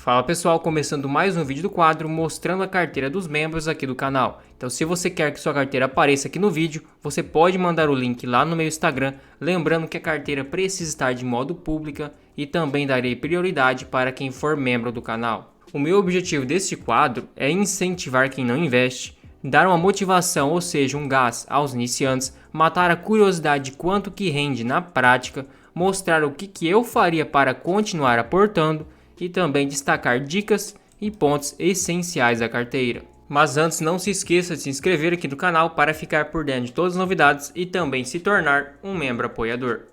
Fala pessoal, começando mais um vídeo do quadro mostrando a carteira dos membros aqui do canal. Então se você quer que sua carteira apareça aqui no vídeo, você pode mandar o link lá no meu Instagram, lembrando que a carteira precisa estar de modo pública e também darei prioridade para quem for membro do canal. O meu objetivo deste quadro é incentivar quem não investe, dar uma motivação, ou seja, um gás aos iniciantes, matar a curiosidade de quanto que rende na prática, mostrar o que eu faria para continuar aportando, e também destacar dicas e pontos essenciais da carteira. Mas antes, não se esqueça de se inscrever aqui no canal para ficar por dentro de todas as novidades e também se tornar um membro apoiador.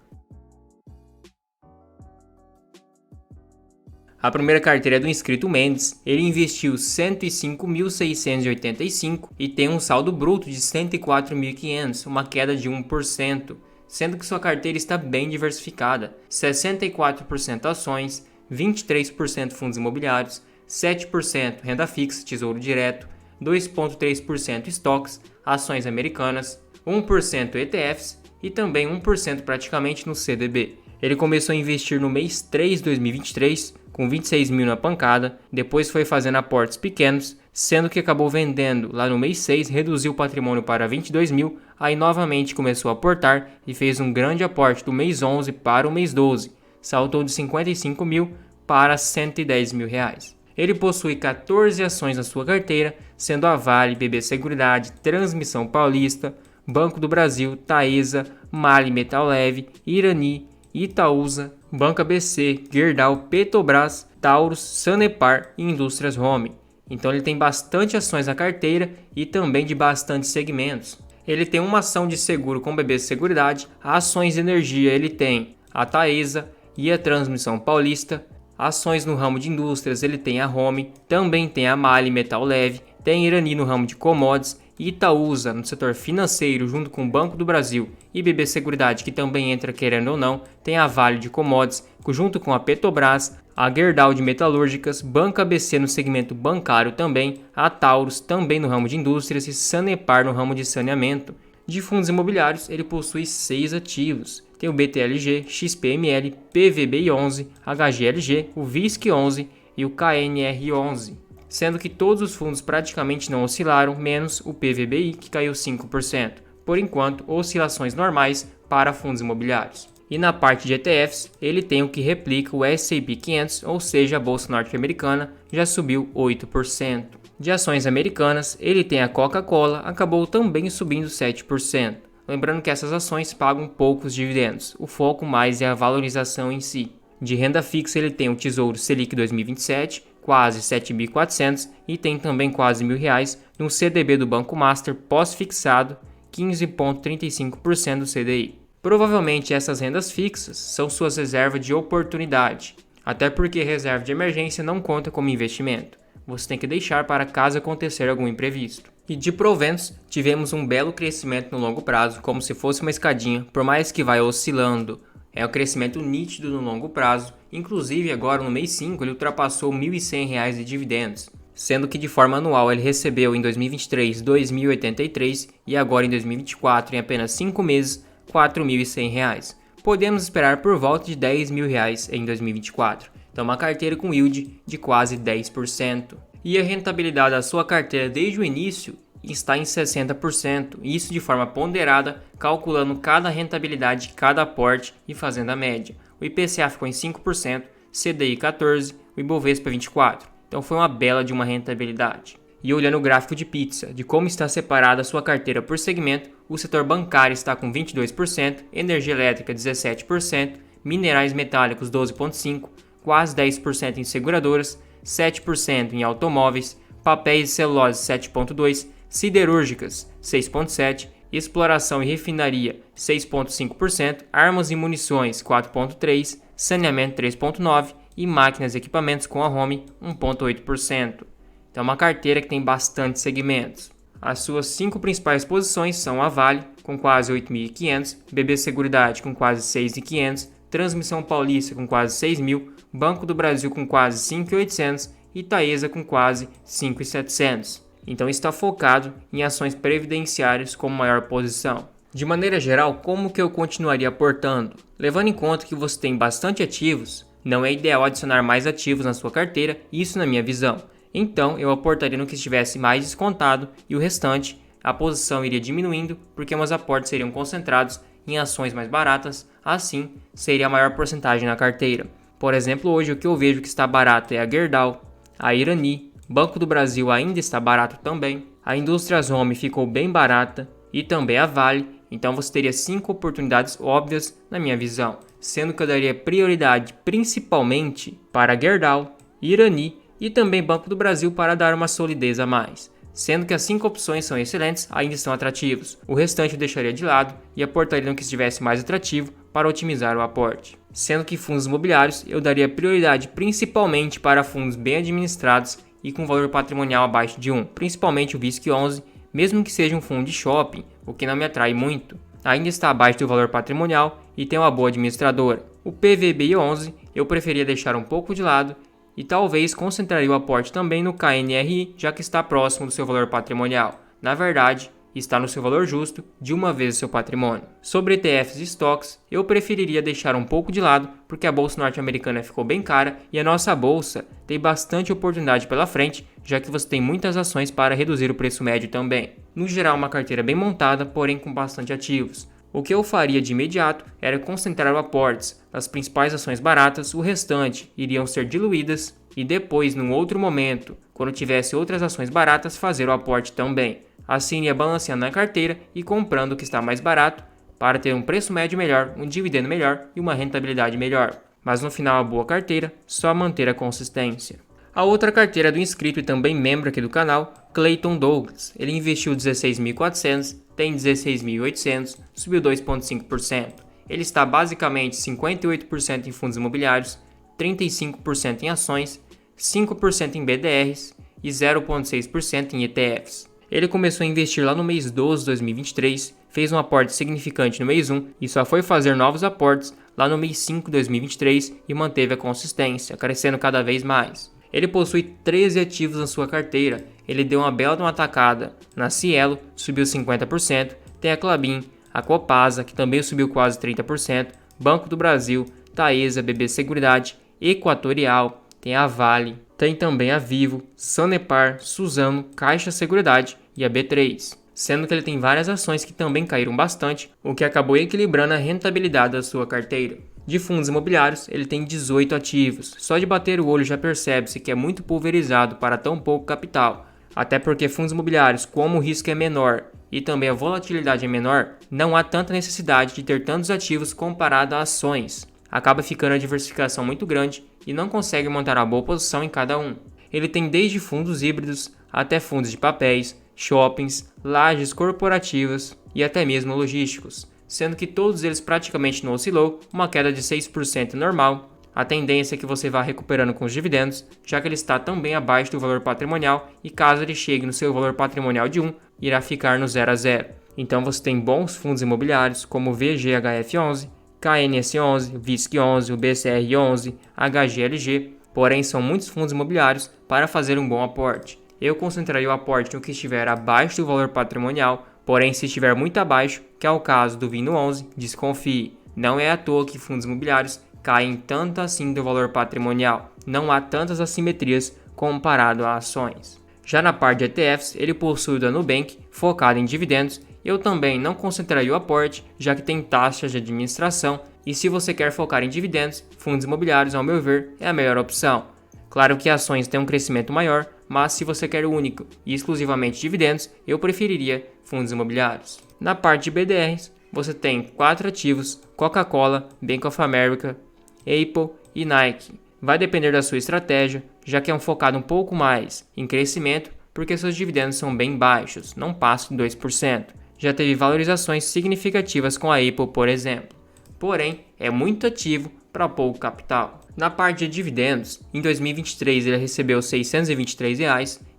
A primeira carteira é do inscrito Mendes. Ele investiu R$ 105.685 e tem um saldo bruto de R$ 104.500, uma queda de 1%, sendo que sua carteira está bem diversificada, 64% ações, 23% fundos imobiliários, 7% renda fixa, tesouro direto, 2,3% estoques, ações americanas, 1% ETFs e também 1% praticamente no CDB. Ele começou a investir no mês 3 de 2023 com 26 mil na pancada, depois foi fazendo aportes pequenos, sendo que acabou vendendo lá no mês 6, reduziu o patrimônio para 22 mil, aí novamente começou a aportar e fez um grande aporte do mês 11 para o mês 12. Saltou de 55 mil para 110 mil reais. Ele possui 14 ações na sua carteira, sendo a Vale, BB Seguridade, Transmissão Paulista, Banco do Brasil, Taesa, Mali Metal Leve, Irani, Itaúsa, Banco ABC, Gerdau, Petrobras, Taurus, Sanepar e Indústrias Home. Então ele tem bastante ações na carteira e também de bastantes segmentos. Ele tem uma ação de seguro com BB Seguridade, ações de energia ele tem a Taesa e a Transmissão Paulista, ações no ramo de indústrias ele tem a Home, também tem a Mali Metal Leve, tem Irani no ramo de commodities, Itaúsa no setor financeiro junto com o Banco do Brasil e BB Seguridade, que também entra querendo ou não, tem a Vale de commodities junto com a Petrobras, a Gerdau de metalúrgicas, Banco ABC no segmento bancário também, a Taurus também no ramo de indústrias e Sanepar no ramo de saneamento. De fundos imobiliários, ele possui 6 ativos. Tem o BTLG, XPML, PVBI11, HGLG, o VISC11 e o KNR11. Sendo que todos os fundos praticamente não oscilaram, menos o PVBI, que caiu 5%. Por enquanto, oscilações normais para fundos imobiliários. E na parte de ETFs, ele tem o que replica o S&P 500, ou seja, a bolsa norte-americana, já subiu 8%. De ações americanas, ele tem a Coca-Cola, acabou também subindo 7%. Lembrando que essas ações pagam poucos dividendos, o foco mais é a valorização em si. De renda fixa, ele tem o Tesouro Selic 2027, quase 7.400, e tem também quase R$1.000 no CDB do Banco Master pós-fixado, 15,35% do CDI. Provavelmente essas rendas fixas são suas reservas de oportunidade, até porque reserva de emergência não conta como investimento. Você tem que deixar para caso acontecer algum imprevisto. E de proventos, tivemos um belo crescimento no longo prazo, como se fosse uma escadinha, por mais que vai oscilando. É um crescimento nítido no longo prazo, inclusive agora no mês 5 ele ultrapassou R$ 1.100 de dividendos, sendo que de forma anual ele recebeu em 2023 R$ 2.083 e agora em 2024, em apenas 5 meses, R$ 4.100. Podemos esperar por volta de R$ 10.000 em 2024. Então uma carteira com yield de quase 10%. E a rentabilidade da sua carteira desde o início está em 60%, isso de forma ponderada, calculando cada rentabilidade de cada aporte e fazendo a média. O IPCA ficou em 5%, CDI 14%, o Ibovespa 24%. Então foi uma bela de uma rentabilidade. E olhando o gráfico de pizza, de como está separada a sua carteira por segmento, o setor bancário está com 22%, energia elétrica 17%, minerais metálicos 12,5%, quase 10% em seguradoras, 7% em automóveis, papéis e celulose 7,2%, siderúrgicas 6,7%, exploração e refinaria 6,5%, armas e munições 4,3%, saneamento 3,9% e máquinas e equipamentos com a Home 1,8%. Então é uma carteira que tem bastante segmentos. As suas 5 principais posições são a Vale, com quase 8.500, BB Seguridade com quase 6.500, Transmissão Paulista com quase 6.000, Banco do Brasil com quase 5.800 e Taesa com quase 5.700. Então está focado em ações previdenciárias como maior posição. De maneira geral, como que eu continuaria aportando? Levando em conta que você tem bastante ativos, Não é ideal adicionar mais ativos na sua carteira, isso na minha visão. Então eu aportaria no que estivesse mais descontado e o restante, a posição iria diminuindo porque meus aportes seriam concentrados em ações mais baratas, assim seria a maior porcentagem na carteira. Por exemplo, hoje o que eu vejo que está barato é a Gerdau, a Irani, Banco do Brasil ainda está barato também, a Indústrias Home ficou bem barata e também a Vale, então você teria 5 oportunidades óbvias na minha visão, sendo que eu daria prioridade principalmente para a Gerdau, Irani e também Banco do Brasil para dar uma solidez a mais. Sendo que as 5 opções são excelentes, ainda estão atrativos. O restante eu deixaria de lado e aportaria no que estivesse mais atrativo para otimizar o aporte. Sendo que fundos imobiliários eu daria prioridade principalmente para fundos bem administrados e com valor patrimonial abaixo de 1, principalmente o VISC11, mesmo que seja um fundo de shopping, o que não me atrai muito. Ainda está abaixo do valor patrimonial e tem uma boa administradora. O PVBI11 eu preferia deixar um pouco de lado e talvez concentraria o aporte também no KNRI, já que está próximo do seu valor patrimonial. Na verdade, está no seu valor justo de uma vez o seu patrimônio. Sobre ETFs e estoques, eu preferiria deixar um pouco de lado, porque a bolsa norte-americana ficou bem cara e a nossa bolsa tem bastante oportunidade pela frente, já que você tem muitas ações para reduzir o preço médio também. No geral, uma carteira bem montada, porém com bastante ativos. O que eu faria de imediato era concentrar o aportes nas principais ações baratas, o restante iriam ser diluídas e depois, num outro momento, quando tivesse outras ações baratas, fazer o aporte também. Assim iria balanceando na carteira e comprando o que está mais barato para ter um preço médio melhor, um dividendo melhor e uma rentabilidade melhor. Mas no final a boa carteira, só manter a consistência. A outra carteira é do inscrito e também membro aqui do canal, Clayton Douglas. Ele investiu 16.400, tem 16.800, subiu 2,5%. Ele está basicamente 58% em fundos imobiliários, 35% em ações, 5% em BDRs e 0,6% em ETFs. Ele começou a investir lá no mês 12 de 2023, fez um aporte significante no mês 1 e só foi fazer novos aportes lá no mês 5 de 2023 e manteve a consistência, crescendo cada vez mais. Ele possui 13 ativos na sua carteira, ele deu uma bela de uma atacada na Cielo, subiu 50%, tem a Klabin, a Copasa, que também subiu quase 30%, Banco do Brasil, Taesa, BB Seguridade, Equatorial, tem a Vale, tem também a Vivo, Sanepar, Suzano, Caixa Seguridade e a B3, sendo que ele tem várias ações que também caíram bastante, o que acabou equilibrando a rentabilidade da sua carteira. De fundos imobiliários, ele tem 18 ativos. Só de bater o olho já percebe-se que é muito pulverizado para tão pouco capital. Até porque fundos imobiliários, como o risco é menor e também a volatilidade é menor, não há tanta necessidade de ter tantos ativos comparado a ações. Acaba ficando a diversificação muito grande e não consegue montar uma boa posição em cada um. Ele tem desde fundos híbridos até fundos de papéis, shoppings, lajes corporativas e até mesmo logísticos, sendo que todos eles praticamente não oscilou, uma queda de 6% normal. A tendência é que você vá recuperando com os dividendos, já que ele está também abaixo do valor patrimonial e caso ele chegue no seu valor patrimonial de 1, irá ficar no 0 a 0. Então você tem bons fundos imobiliários como o VGHF11, KNS11, VISC11, o BCR11, HGLG, porém são muitos fundos imobiliários para fazer um bom aporte. Eu concentraria o aporte no que estiver abaixo do valor patrimonial, porém se estiver muito abaixo, que é o caso do Vino 11, desconfie. Não é à toa que fundos imobiliários caem tanto assim do valor patrimonial. Não há tantas assimetrias comparado a ações. Já na parte de ETFs, ele possui o da Nubank, focado em dividendos. Eu também não concentraria o aporte, já que tem taxas de administração, e se você quer focar em dividendos, fundos imobiliários, ao meu ver, é a melhor opção. Claro que ações têm um crescimento maior, mas se você quer o único e exclusivamente dividendos, eu preferiria fundos imobiliários. Na parte de BDRs, você tem 4 ativos, Coca-Cola, Bank of America, Apple e Nike. Vai depender da sua estratégia, já que é um focado um pouco mais em crescimento, porque seus dividendos são bem baixos, não passam de 2%. Já teve valorizações significativas com a Apple, por exemplo. Porém, é muito ativo para pouco capital. Na parte de dividendos, em 2023 ele recebeu R$ 623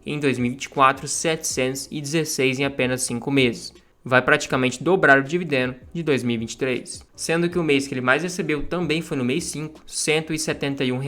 e em 2024 R$ 716 em apenas 5 meses. Vai praticamente dobrar o dividendo de 2023, sendo que o mês que ele mais recebeu também foi no mês 5, R$ 171.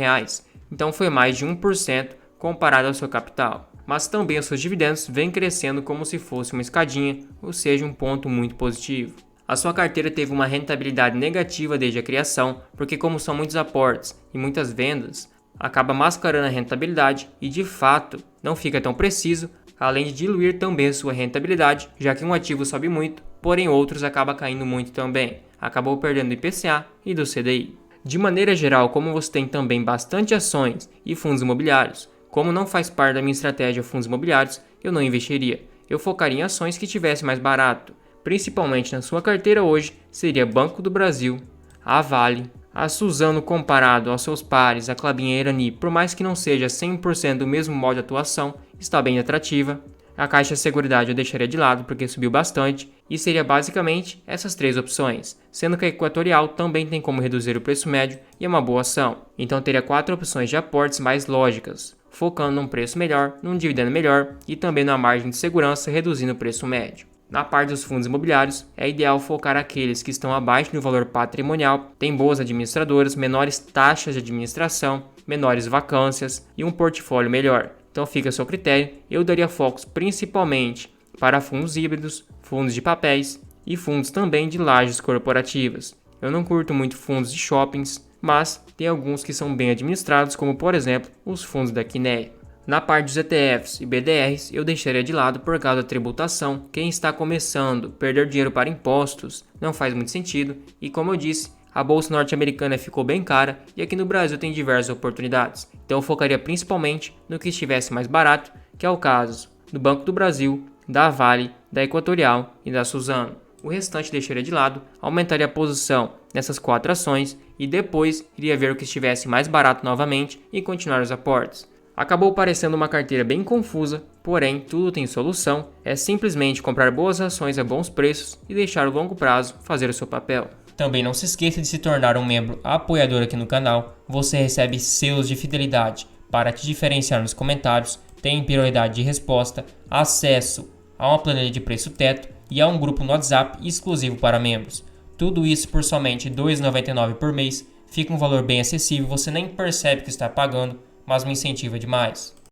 Então foi mais de 1% comparado ao seu capital. Mas também os seus dividendos vêm crescendo como se fosse uma escadinha, ou seja, um ponto muito positivo. A sua carteira teve uma rentabilidade negativa desde a criação, porque como são muitos aportes e muitas vendas, acaba mascarando a rentabilidade e de fato não fica tão preciso, além de diluir também a sua rentabilidade, já que um ativo sobe muito, porém outros acaba caindo muito também. Acabou perdendo do IPCA e do CDI. De maneira geral, como você tem também bastante ações e fundos imobiliários, como não faz parte da minha estratégia fundos imobiliários, eu não investiria. Eu focaria em ações que tivessem mais barato. Principalmente na sua carteira hoje, seria Banco do Brasil, a Vale, a Suzano comparado aos seus pares, a Klabin e a Irani, por mais que não seja 100% do mesmo modo de atuação, está bem atrativa. A Caixa Seguridade eu deixaria de lado porque subiu bastante e seria basicamente essas três opções, sendo que a Equatorial também tem como reduzir o preço médio e é uma boa ação. Então teria 4 opções de aportes mais lógicas, focando num preço melhor, num dividendo melhor e também na margem de segurança reduzindo o preço médio. Na parte dos fundos imobiliários, é ideal focar aqueles que estão abaixo do valor patrimonial, têm boas administradoras, menores taxas de administração, menores vacâncias e um portfólio melhor. Então fica a seu critério, eu daria focos principalmente para fundos híbridos, fundos de papéis e fundos também de lajes corporativas. Eu não curto muito fundos de shoppings, mas tem alguns que são bem administrados, como por exemplo os fundos da Kinea. Na parte dos ETFs e BDRs, eu deixaria de lado por causa da tributação. Quem está começando, perder dinheiro para impostos não faz muito sentido e, como eu disse, a bolsa norte-americana ficou bem cara e aqui no Brasil tem diversas oportunidades. Então eu focaria principalmente no que estivesse mais barato, que é o caso do Banco do Brasil, da Vale, da Equatorial e da Suzano. O restante deixaria de lado, aumentaria a posição nessas 4 ações e depois iria ver o que estivesse mais barato novamente e continuar os aportes. Acabou parecendo uma carteira bem confusa, porém tudo tem solução, é simplesmente comprar boas ações a bons preços e deixar o longo prazo fazer o seu papel. Também não se esqueça de se tornar um membro apoiador aqui no canal, você recebe selos de fidelidade para te diferenciar nos comentários, tem prioridade de resposta, acesso a uma planilha de preço teto e a um grupo no WhatsApp exclusivo para membros. Tudo isso por somente R$ 2,99 por mês, fica um valor bem acessível, você nem percebe que está pagando, mas me incentiva demais.